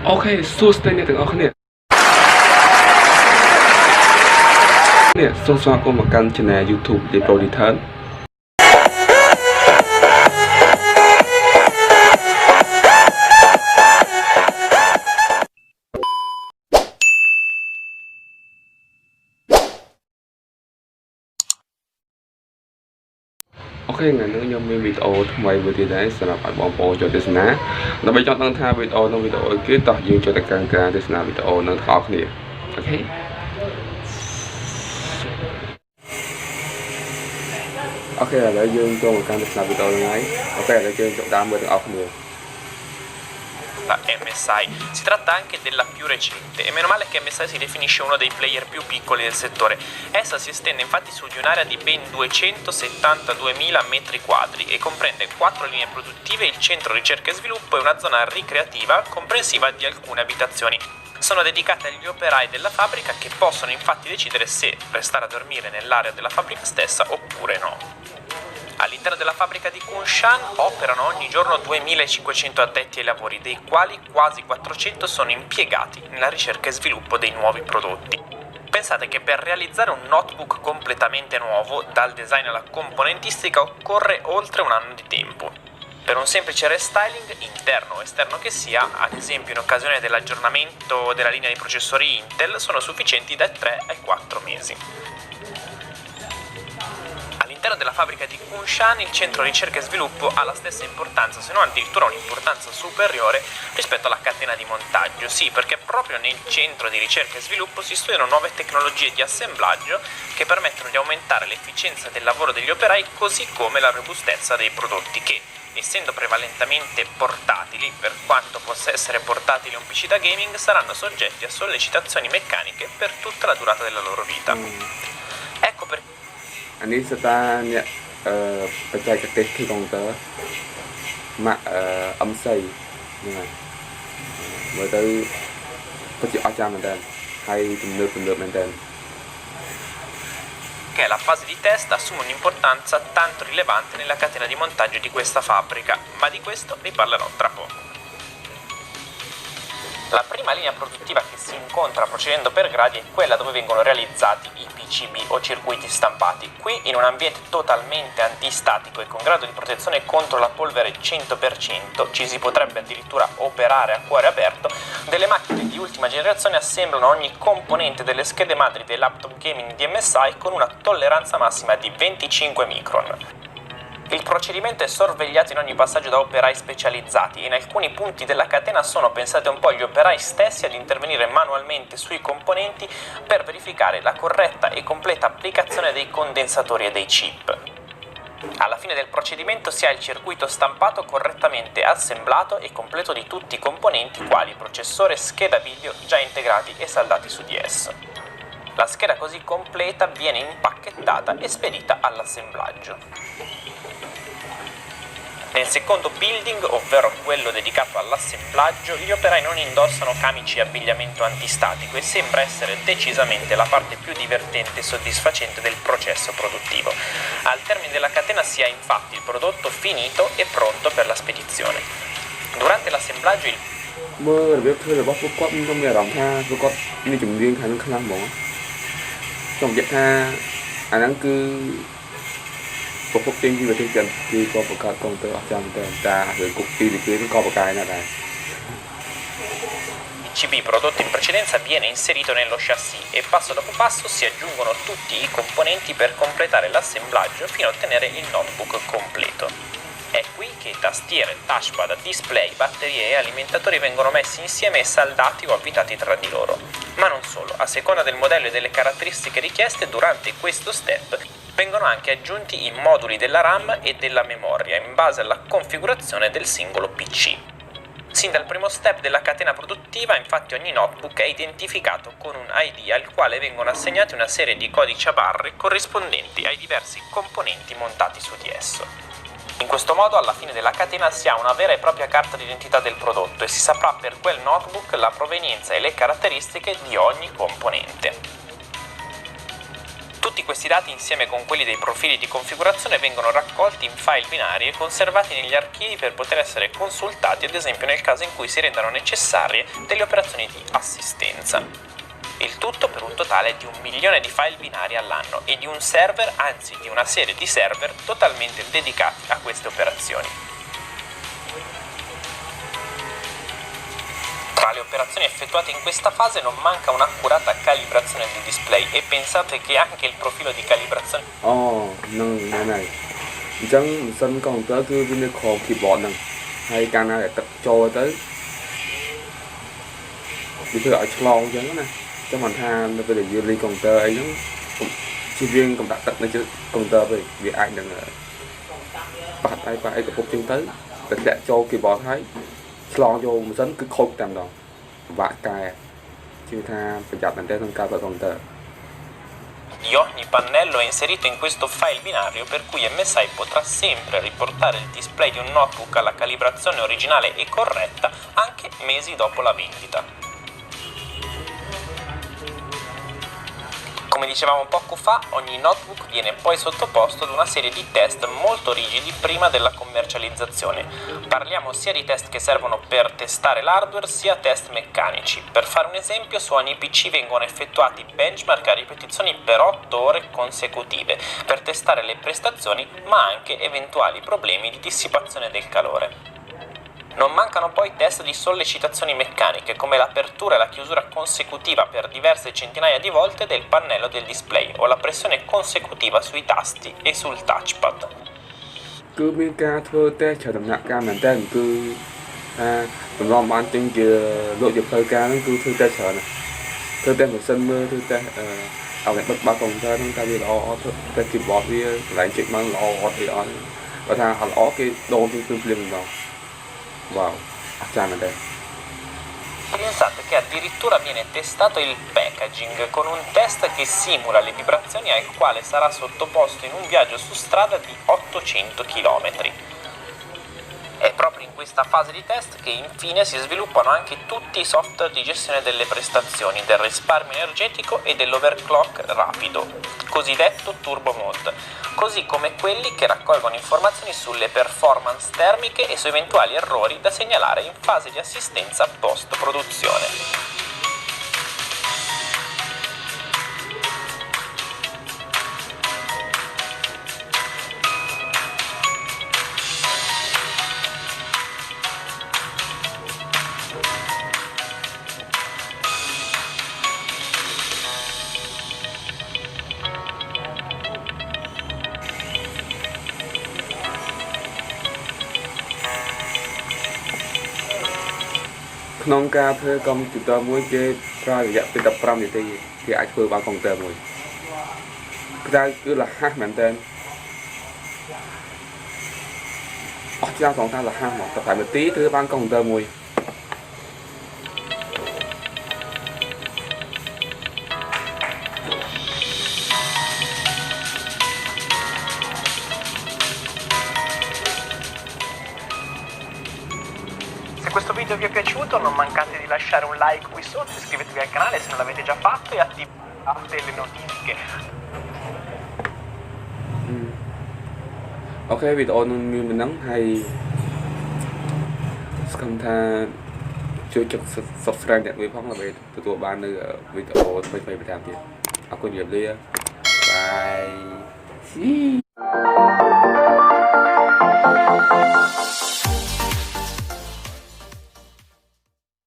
Ok, សួស្តីអ្នកទាំងអស់គ្នាសូមស្វាគមន៍មកកាន់ Channel YouTube Pro Return អូខេថ្ងៃនេះខ្ញុំមានវីដេអូថ្មីមួយទៀតដែរសម្រាប់ឲ្យបងប្អូនចូលទស្សនាដើម្បីចង់ដឹងថាវីដេអូនោះវីដេអូគេតោះយើងចូលទៅកាន់ការទស្សនាវីដេអូនឹងទាំងអស់គ្នាអូខេអូខេឥឡូវយើងចូលមកកាន់ទស្សនាវីដេអូហ្នឹងហើយអូខេឥឡូវយើងចាប់ដើមមើលទាំងអស់គ្នា La MSI. Si tratta anche della più recente e meno male che MSI si definisce uno dei player più piccoli del settore. Essa si estende infatti su di un'area di ben 272.000 metri quadri e comprende 4 linee produttive, il centro ricerca e sviluppo e una zona ricreativa comprensiva di alcune abitazioni. Sono dedicate agli operai della fabbrica che possono infatti decidere se restare a dormire nell'area della fabbrica stessa oppure no. All'interno della fabbrica di Kunshan operano ogni giorno 2500 addetti ai lavori, dei quali quasi 400 sono impiegati nella ricerca e sviluppo dei nuovi prodotti. Pensate che per realizzare un notebook completamente nuovo, dal design alla componentistica, occorre oltre un anno di tempo. Per un semplice restyling, interno o esterno che sia, ad esempio in occasione dell'aggiornamento della linea di processori Intel, sono sufficienti da 3 ai 4 mesi. All'interno della fabbrica di Kunshan il centro ricerca e sviluppo ha la stessa importanza, se non addirittura un'importanza superiore rispetto alla catena di montaggio. Sì, perché proprio nel centro di ricerca e sviluppo si studiano nuove tecnologie di assemblaggio che permettono di aumentare l'efficienza del lavoro degli operai, così come la robustezza dei prodotti che, essendo prevalentemente portatili, per quanto possa essere portatile un PC da gaming, saranno soggetti a sollecitazioni meccaniche per tutta la durata della loro vita. Ecco perché អានេះសិតតាអ្នកបច្ចេកទេសគឺកុំព្យូទ័រម៉ាក់MC ហ្នឹងហើយមើលទៅពិតជាអស្ចារ្យមែនតើហើយទំនើបមែនតើ che la fase di test assume un'importanza tanto rilevante nella catena di montaggio di questa fabbrica, ma di questo vi parlerò tra poco. La prima linea produttiva che si incontra procedendo per gradi è quella dove vengono realizzati i PCB o circuiti stampati. Qui, in un ambiente totalmente antistatico e con grado di protezione contro la polvere 100%, ci si potrebbe addirittura operare a cuore aperto, delle macchine di ultima generazione assemblano ogni componente delle schede madri dei laptop gaming di MSI con una tolleranza massima di 25 micron. Il procedimento è sorvegliato in ogni passaggio da operai specializzati e in alcuni punti della catena sono pensati un po' gli operai stessi ad intervenire manualmente sui componenti per verificare la corretta e completa applicazione dei condensatori e dei chip. Alla fine del procedimento si ha il circuito stampato correttamente assemblato e completo di tutti i componenti quali processore, scheda video già integrati e saldati su di esso. La scheda così completa viene impacchettata e spedita all'assemblaggio. Nel secondo building, ovvero quello dedicato all'assemblaggio, gli operai non indossano camici e abbigliamento antistatico e sembra essere decisamente la parte più divertente e soddisfacente del processo produttivo. Al termine della catena si ha infatti il prodotto finito e pronto per la spedizione. Durante l'assemblaggio il មើលរបៀបធ្វើរបស់ពួកគាត់ខ្ញុំមានអារម្មណ៍ថាពួកគាត់មានជំនាញខាងនឹងខ្លាំងហ្មងខ្ញុំនិយាយថាអាហ្នឹងគឺពពុះចេញពីប្រទេសចិនគឺក៏បង្កើតកុំព្យូទ័រអស្ចារ្យមែនតើតារឿងគុកពីគេក៏បកកាយណាស់ដែរ Il CB prodotto in precedenza viene inserito nello chassis e passo dopo passo si aggiungono tutti i componenti per completare l'assemblaggio fino a ottenere il notebook completo. È qui che tastiere, touchpad, display, batterie e alimentatori vengono messi insieme e saldati o avvitati tra di loro. Ma non solo, a seconda del modello e delle caratteristiche richieste, durante questo step vengono anche aggiunti i moduli della RAM e della memoria in base alla configurazione del singolo PC. Sin dal primo step della catena produttiva, infatti, ogni notebook è identificato con un ID al quale vengono assegnati una serie di codici a barre corrispondenti ai diversi componenti montati su di esso. In questo modo, alla fine della catena si ha una vera e propria carta d'identità del prodotto e si saprà per quel notebook la provenienza e le caratteristiche di ogni componente. Tutti questi dati insieme con quelli dei profili di configurazione vengono raccolti in file binari e conservati negli archivi per poter essere consultati ad esempio nel caso in cui si rendano necessarie delle operazioni di assistenza. Il tutto per un totale di 1 milione di file binari all'anno e di un server, anzi di una serie di server totalmente dedicati a queste operazioni. Tra le operazioni effettuate in questa fase non manca un'accurata calibrazione del display e pensate che anche il profilo di calibrazione nâng này chẳng sân còn tới cứ bên khổ keyboard nè hay càng nào để tập cho tới đi thử ở chlong chứ nè cho mình ha nó bây giờ vừa đi còn tơ ấy nó chi viên còn đặt tận nó chứ còn tơ về việc ai đừng bắt ai phải tập phục chân tới để cho keyboard thấy chlong vô một sân cứ khôi tầm đó và cài chứ tha phải chặt thành té thằng cao và còn tơ. Di ogni pannello è inserito in questo file binario per cui MSI potrà sempre riportare il display di un notebook alla calibrazione originale e corretta anche mesi dopo la vendita. Come dicevamo poco fa, ogni notebook viene poi sottoposto ad una serie di test molto rigidi prima della commercializzazione. Parliamo sia di test che servono per testare l'hardware sia test meccanici. Per fare un esempio, su ogni PC vengono effettuati benchmark a ripetizioni per 8 ore consecutive per testare le prestazioni ma anche eventuali problemi di dissipazione del calore. Non mancano poi test di sollecitazioni meccaniche, come l'apertura e la chiusura consecutiva per diverse centinaia di volte del pannello del display o la pressione consecutiva sui tasti e sul touchpad. Cứ miếng ca thơ té chờ tầm nặng ca mình tên cứ tầm lòng bán trên kia lộ dịp thơ ca nó cứ thơ té chờ này thơ té một sân mơ thơ téเอาเนี่ยบักของเธอต้องการที่เราแต่คีย์บอร์ดที่หลายจุดมันเราที่เราvà thằng họ ó cái đồ thì cứ liền vào wow accende. Pensate che addirittura viene testato il packaging con un test che simula le vibrazioni al quale sarà sottoposto in un viaggio su strada di 800 km. È proprio in questa fase di test che infine si sviluppano anche tutti i software di gestione delle prestazioni, del risparmio energetico e dell'overclock rapido, cosiddetto turbo mode, così come quelli che raccolgono informazioni sulle performance termiche e su eventuali errori da segnalare in fase di assistenza post-produzione. Nông ca thơ công chúng ta muốn chơi ra để dạy tập 5 thì aiធ្វើបានកុងទ័រមួយក្រៅគឺលះហាស់មែនតើអស់យ៉ាងសងថាលះហាស់មកតែ5នាទីធ្វើបានកុងទ័រមួយ Se questo video vi è piaciuto non mancate di lasciare un like qui sotto, iscrivetevi al canale se non l'avete già fatto e attivate le notifiche. Ok, video này mình nắng hay không thaជួយចុច subscribe អ្នកមួយផងដើម្បីទទួលបាននៅវីដេអូថ្មីៗបន្ថែមទៀតអរគុណជម្រាបលាបាយ